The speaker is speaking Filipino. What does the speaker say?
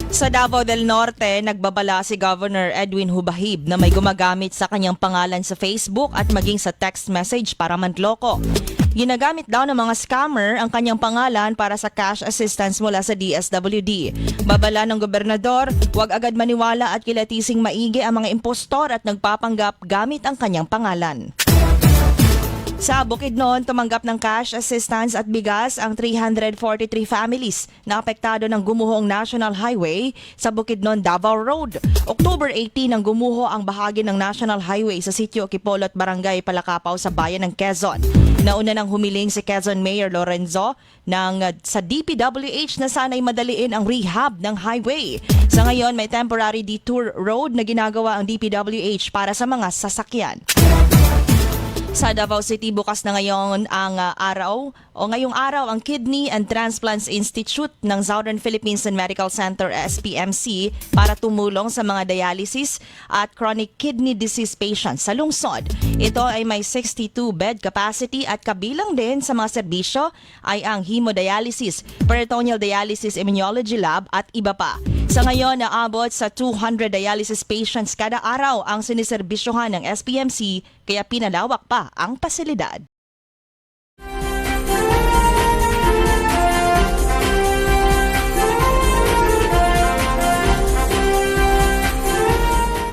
Sa Davao del Norte, nagbabala si Governor Edwin Hubahib na may gumagamit sa kanyang pangalan sa Facebook at maging sa text message para manloko. Ginagamit daw ng mga scammer ang kanyang pangalan para sa cash assistance mula sa DSWD. Babala ng gobernador, huwag agad maniwala at kilatising maigi ang mga impostor at nagpapanggap gamit ang kanyang pangalan. Sa Bukidnon, tumanggap ng cash assistance at bigas ang 343 families na apektado ng gumuhong National Highway sa Bukidnon, Davao Road. October 18 ang gumuho ang bahagi ng National Highway sa sitio Kipolot, Barangay Palakapaw sa bayan ng Quezon. Nauna nang humiling si Quezon Mayor Lorenzo sa DPWH na sana'y madaliin ang rehab ng highway. Sa ngayon, may temporary detour road na ginagawa ang DPWH para sa mga sasakyan. Sa Davao City, bukas na ngayong araw ang Kidney and Transplants Institute ng Southern Philippines and Medical Center SPMC para tumulong sa mga dialysis at chronic kidney disease patients sa lungsod. Ito ay may 62 bed capacity at kabilang din sa mga serbisyo ay ang hemodialysis, peritoneal dialysis immunology lab at iba pa. Sa ngayon, naabot sa 200 dialysis patients kada araw ang siniserbisyohan ng SPMC kaya pinalawak pa ang pasilidad.